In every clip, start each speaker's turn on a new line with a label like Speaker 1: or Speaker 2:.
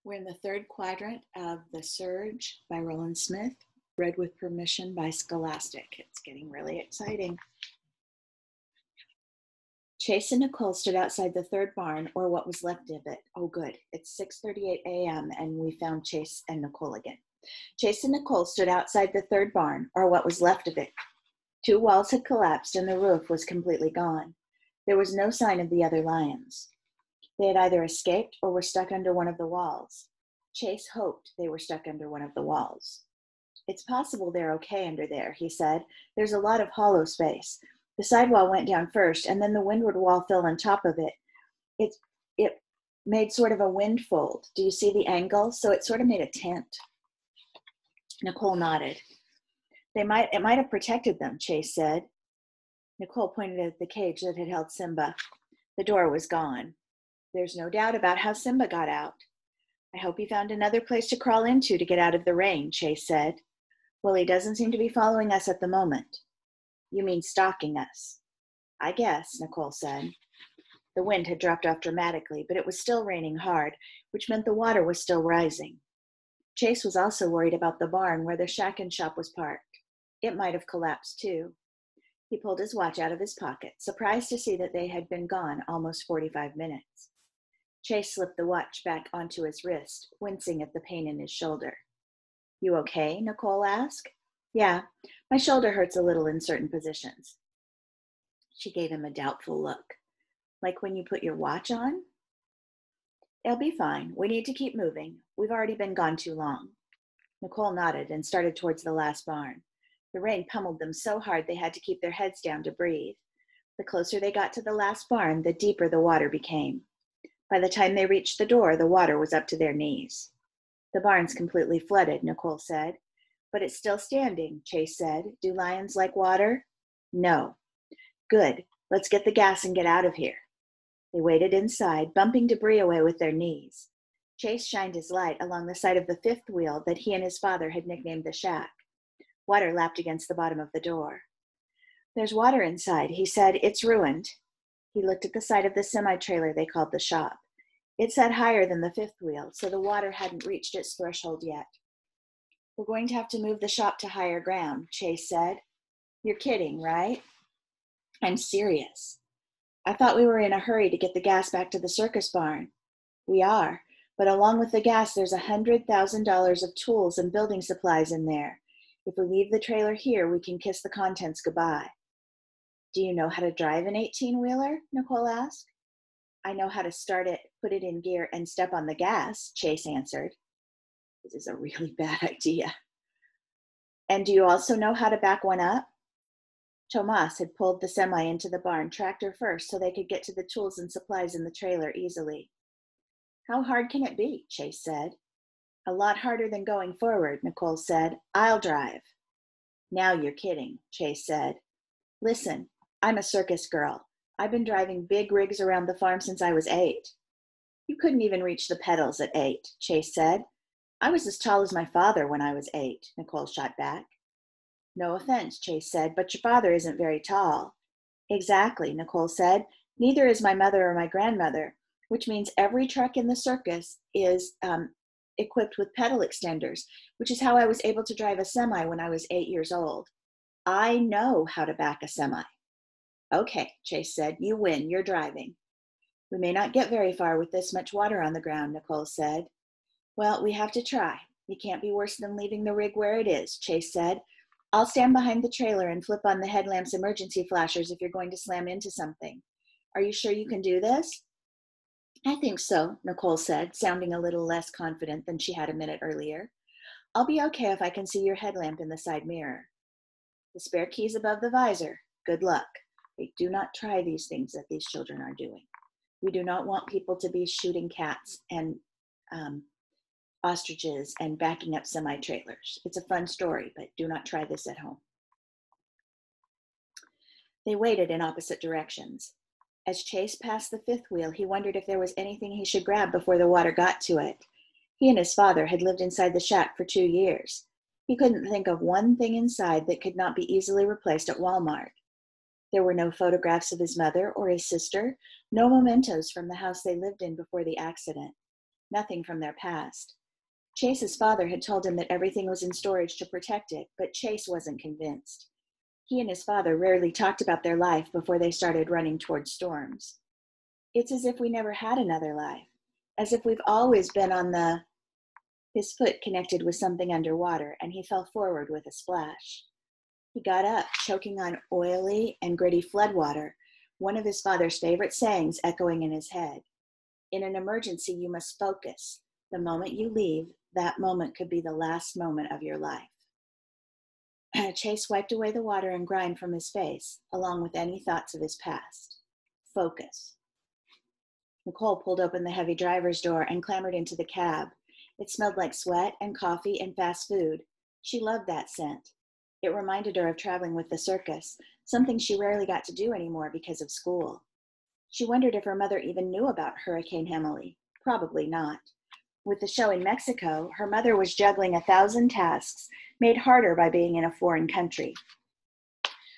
Speaker 1: We're in the third quadrant of The Surge by Roland Smith, read with permission by Scholastic. It's getting really exciting. Chase and Nicole stood outside the third barn, or what was left of it. Oh, good. It's 6:38 a.m., and we found Chase and Nicole again. Chase and Nicole stood outside the third barn, or what was left of it. Two walls had collapsed, and the roof was completely gone. There was no sign of the other lions. They had either escaped or were stuck under one of the walls. Chase hoped they were stuck under one of the walls. "It's possible they're okay under there," he said. "There's a lot of hollow space. The sidewall went down first, and then the windward wall fell on top of it. It made sort of a wind fold. Do you see the angle? So it sort of made a tent." Nicole nodded. It might have protected them," Chase said. Nicole pointed at the cage that had held Simba. The door was gone. "There's no doubt about how Simba got out." "I hope he found another place to crawl into to get out of the rain," Chase said. "Well, he doesn't seem to be following us at the moment." "You mean stalking us?" "I guess," Nicole said. The wind had dropped off dramatically, but it was still raining hard, which meant the water was still rising. Chase was also worried about the barn where the shack and shop was parked. It might have collapsed too. He pulled his watch out of his pocket, surprised to see that they had been gone almost 45 minutes. Chase slipped the watch back onto his wrist, wincing at the pain in his shoulder. "You okay?" Nicole asked. "Yeah, my shoulder hurts a little in certain positions." She gave him a doubtful look. "Like when you put your watch on?" "It'll be fine. We need to keep moving. We've already been gone too long." Nicole nodded and started towards the last barn. The rain pummeled them so hard they had to keep their heads down to breathe. The closer they got to the last barn, the deeper the water became. By the time they reached the door, the water was up to their knees. "The barn's completely flooded," Nicole said. "But it's still standing," Chase said. "Do lions like water?" "No." "Good. Let's get the gas and get out of here." They waited inside, bumping debris away with their knees. Chase shined his light along the side of the fifth wheel that he and his father had nicknamed the shack. Water lapped against the bottom of the door. "There's water inside," he said. "It's ruined." He looked at the side of the semi-trailer they called the shop. It sat higher than the fifth wheel, so the water hadn't reached its threshold yet. "We're going to have to move the shop to higher ground," Chase said. "You're kidding, right?" "I'm serious." "I thought we were in a hurry to get the gas back to the circus barn." "We are, but along with the gas, there's $100,000 of tools and building supplies in there. If we leave the trailer here, we can kiss the contents goodbye." "Do you know how to drive an 18-wheeler?" Nicole asked. "I know how to start it, put it in gear, and step on the gas," Chase answered. "This is a really bad idea." "And do you also know how to back one up?" Tomas had pulled the semi into the barn, tractor first, so they could get to the tools and supplies in the trailer easily. "How hard can it be?" Chase said. "A lot harder than going forward," Nicole said. "I'll drive." "Now you're kidding," Chase said. "Listen, I'm a circus girl. I've been driving big rigs around the farm since I was 8. "You couldn't even reach the pedals at 8, Chase said. "I was as tall as my father when I was 8, Nicole shot back. "No offense," Chase said, "but your father isn't very tall." "Exactly," Nicole said. "Neither is my mother or my grandmother, which means every truck in the circus is equipped with pedal extenders, which is how I was able to drive a semi when I was 8 years old. I know how to back a semi." "Okay," Chase said. "You win. You're driving." "We may not get very far with this much water on the ground," Nicole said. "Well, we have to try. It can't be worse than leaving the rig where it is," Chase said. "I'll stand behind the trailer and flip on the headlamp's emergency flashers if you're going to slam into something. Are you sure you can do this?" "I think so," Nicole said, sounding a little less confident than she had a minute earlier. "I'll be okay if I can see your headlamp in the side mirror." "The spare key's above the visor. Good luck. Do not try these things that these children are doing. We do not want people to be shooting cats and ostriches and backing up semi-trailers. It's a fun story, but do not try this at home." They waited in opposite directions. As Chase passed the fifth wheel, he wondered if there was anything he should grab before the water got to it. He and his father had lived inside the shack for 2 years. He couldn't think of one thing inside that could not be easily replaced at Walmart. There were no photographs of his mother or his sister, no mementos from the house they lived in before the accident. nothing from their past. Chase's father had told him that everything was in storage to protect it, but Chase wasn't convinced. He and his father rarely talked about their life before they started running toward storms. It's as if we never had another life, as if we've always been on the... His foot connected with something underwater, and he fell forward with a splash. He got up, choking on oily and gritty floodwater, one of his father's favorite sayings echoing in his head. In an emergency, you must focus. The moment you leave, that moment could be the last moment of your life. Chase wiped away the water and grime from his face, along with any thoughts of his past. Focus. Nicole pulled open the heavy driver's door and clambered into the cab. It smelled like sweat and coffee and fast food. She loved that scent. It reminded her of traveling with the circus, something she rarely got to do anymore because of school. She wondered if her mother even knew about Hurricane Emily. Probably not. With the show in Mexico, her mother was juggling 1,000 tasks, made harder by being in a foreign country.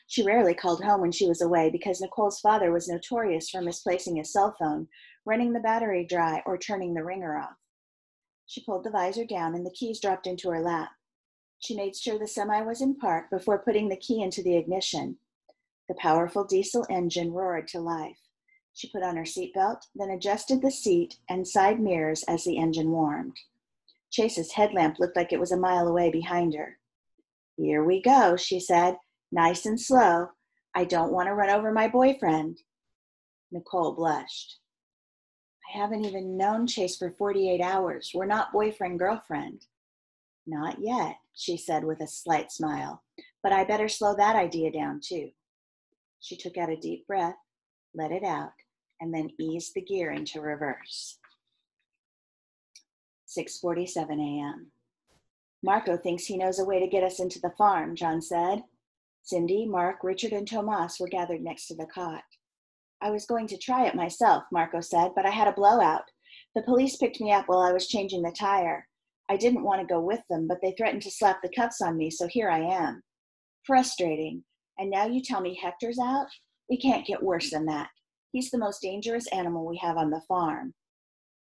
Speaker 1: She rarely called home when she was away because Nicole's father was notorious for misplacing his cell phone, running the battery dry, or turning the ringer off. She pulled the visor down and the keys dropped into her lap. She made sure the semi was in park before putting the key into the ignition. The powerful diesel engine roared to life. She put on her seatbelt, then adjusted the seat and side mirrors as the engine warmed. Chase's headlamp looked like it was a mile away behind her. "Here we go," she said, "nice and slow. I don't want to run over my boyfriend." Nicole blushed. "I haven't even known Chase for 48 hours. We're not boyfriend-girlfriend." "Not yet," she said with a slight smile, "but I better slow that idea down too." She took out a deep breath, let it out, and then eased the gear into reverse. 6:47 a.m. "Marco thinks he knows a way to get us into the farm," John said. Cindy, Mark, Richard, and Tomas were gathered next to the cot. "I was going to try it myself," Marco said, "but I had a blowout. The police picked me up while I was changing the tire. I didn't want to go with them, but they threatened to slap the cuffs on me, so here I am. Frustrating. And now you tell me Hector's out? It can't get worse than that. He's the most dangerous animal we have on the farm."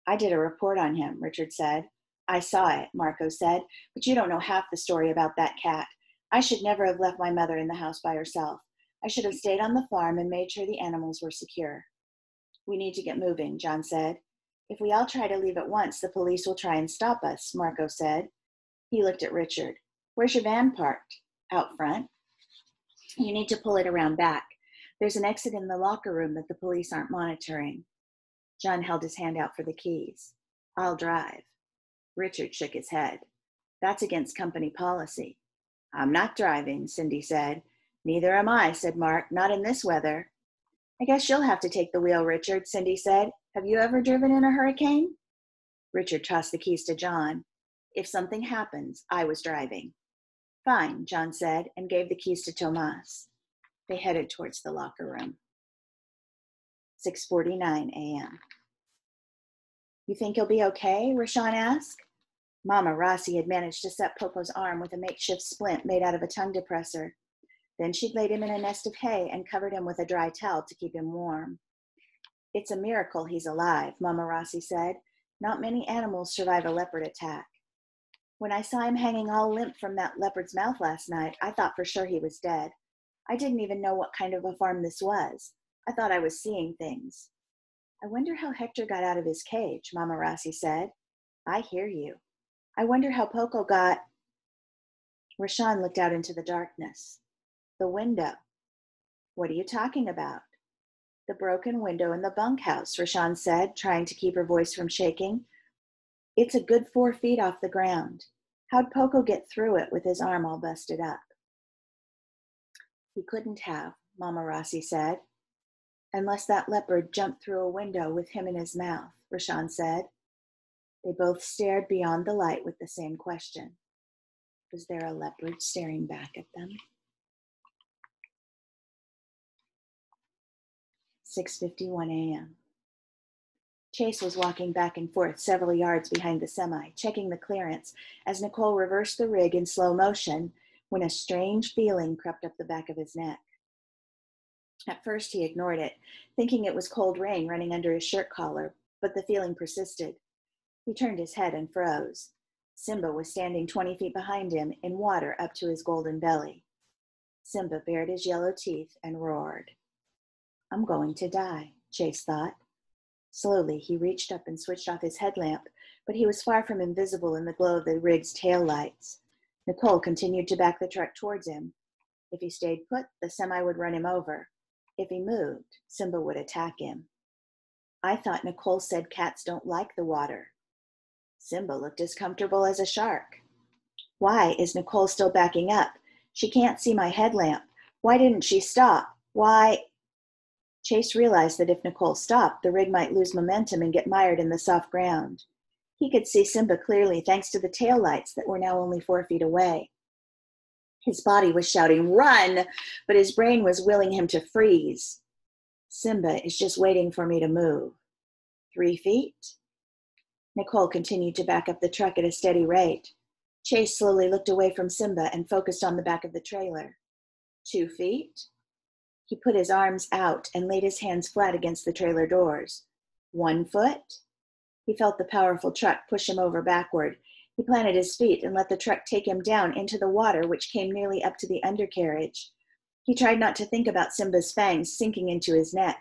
Speaker 1: "I did a report on him," Richard said. "I saw it," Marco said, "but you don't know half the story about that cat. I should never have left my mother in the house by herself. I should have stayed on the farm and made sure the animals were secure." "We need to get moving," John said. "If we all try to leave at once, the police will try and stop us," Marco said. He looked at Richard. "Where's your van parked?" "Out front." "You need to pull it around back. There's an exit in the locker room that the police aren't monitoring." John held his hand out for the keys. "I'll drive." Richard shook his head. "That's against company policy." "I'm not driving," Cindy said. "Neither am I," said Mark. "Not in this weather." "I guess you'll have to take the wheel, Richard," Cindy said. "Have you ever driven in a hurricane?" Richard tossed the keys to John. "If something happens, I was driving." "Fine," John said, and gave the keys to Tomas. They headed towards the locker room. 6:49 a.m. "You think you'll be okay?" Rashawn asked. Mama Rossi had managed to set Poco's arm with a makeshift splint made out of a tongue depressor. Then she'd laid him in a nest of hay and covered him with a dry towel to keep him warm. "It's a miracle he's alive," Mama Rossi said. "Not many animals survive a leopard attack. When I saw him hanging all limp from that leopard's mouth last night, I thought for sure he was dead. I didn't even know what kind of a farm this was. I thought I was seeing things." "I wonder how Hector got out of his cage," Mama Rossi said. "I hear you. I wonder how Poco got..." Rashawn looked out into the darkness. "The window." "What are you talking about?" "The broken window in the bunkhouse," Rashawn said, trying to keep her voice from shaking. "It's a good 4 feet off the ground. How'd Poco get through it with his arm all busted up?" "He couldn't have," Mama Rossi said. "Unless that leopard jumped through a window with him in his mouth," Rashawn said. They both stared beyond the light with the same question. Was there a leopard staring back at them? 6:51 a.m. Chase was walking back and forth several yards behind the semi, checking the clearance, as Nicole reversed the rig in slow motion when a strange feeling crept up the back of his neck. At first he ignored it, thinking it was cold rain running under his shirt collar, but the feeling persisted. He turned his head and froze. Simba was standing 20 feet behind him in water up to his golden belly. Simba bared his yellow teeth and roared. I'm going to die, Chase thought. Slowly, he reached up and switched off his headlamp, but he was far from invisible in the glow of the rig's tail lights. Nicole continued to back the truck towards him. If he stayed put, the semi would run him over. If he moved, Simba would attack him. I thought Nicole said cats don't like the water. Simba looked as comfortable as a shark. Why is Nicole still backing up? She can't see my headlamp. Why didn't she stop? Why? Chase realized that if Nicole stopped, the rig might lose momentum and get mired in the soft ground. He could see Simba clearly thanks to the taillights that were now only 4 feet away. His body was shouting, run, but his brain was willing him to freeze. Simba is just waiting for me to move. 3 feet? Nicole continued to back up the truck at a steady rate. Chase slowly looked away from Simba and focused on the back of the trailer. 2 feet? He put his arms out and laid his hands flat against the trailer doors. 1 foot? He felt the powerful truck push him over backward. He planted his feet and let the truck take him down into the water, which came nearly up to the undercarriage. He tried not to think about Simba's fangs sinking into his neck.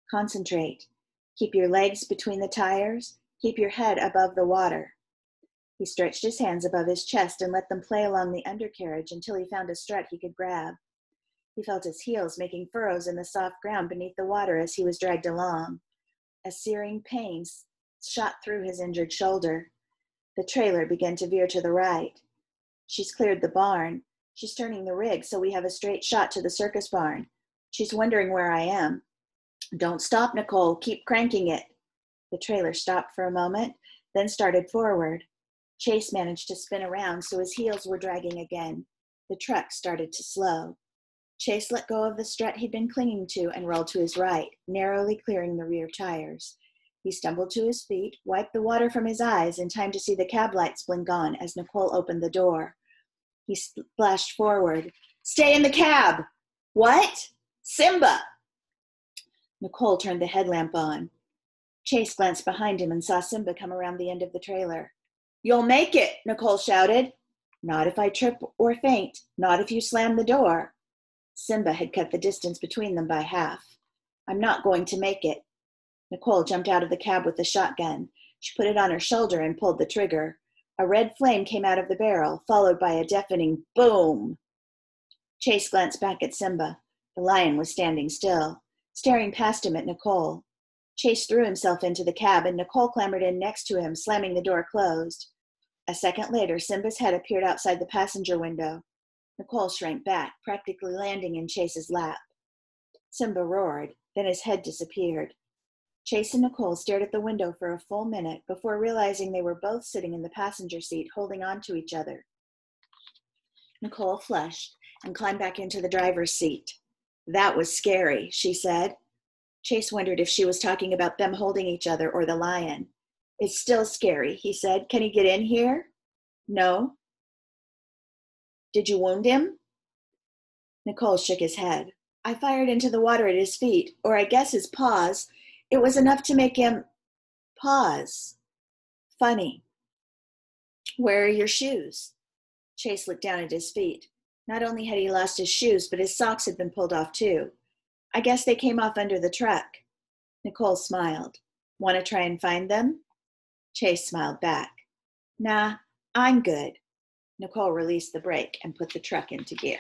Speaker 1: Concentrate. Keep your legs between the tires. Keep your head above the water. He stretched his hands above his chest and let them play along the undercarriage until he found a strut he could grab. He felt his heels making furrows in the soft ground beneath the water as he was dragged along. A searing pain shot through his injured shoulder. The trailer began to veer to the right. She's cleared the barn. She's turning the rig so we have a straight shot to the circus barn. She's wondering where I am. Don't stop, Nicole. Keep cranking it. The trailer stopped for a moment, then started forward. Chase managed to spin around so his heels were dragging again. The truck started to slow. Chase let go of the strut he'd been clinging to and rolled to his right, narrowly clearing the rear tires. He stumbled to his feet, wiped the water from his eyes in time to see the cab lights blink on as Nicole opened the door. He splashed forward. Stay in the cab! What? Simba! Nicole turned the headlamp on. Chase glanced behind him and saw Simba come around the end of the trailer. You'll make it, Nicole shouted. Not if I trip or faint, not if you slam the door. Simba had cut the distance between them by half. I'm not going to make it. Nicole jumped out of the cab with the shotgun. She put it on her shoulder and pulled the trigger. A red flame came out of the barrel, followed by a deafening boom. Chase glanced back at Simba. The lion was standing still, staring past him at Nicole. Chase threw himself into the cab, and Nicole clambered in next to him, slamming the door closed. A second later, Simba's head appeared outside the passenger window. Nicole shrank back, practically landing in Chase's lap. Simba roared, then his head disappeared. Chase and Nicole stared at the window for a full minute before realizing they were both sitting in the passenger seat, holding on to each other. Nicole flushed and climbed back into the driver's seat. That was scary, she said. Chase wondered if she was talking about them holding each other or the lion. It's still scary, he said. Can he get in here? No. Did you wound him? Nicole shook his head. I fired into the water at his feet, or I guess his paws. It was enough to make him pause. Funny. Where are your shoes? Chase looked down at his feet. Not only had he lost his shoes, but his socks had been pulled off too. I guess they came off under the truck. Nicole smiled. Want to try and find them? Chase smiled back. Nah, I'm good. Nicole released the brake and put the truck into gear.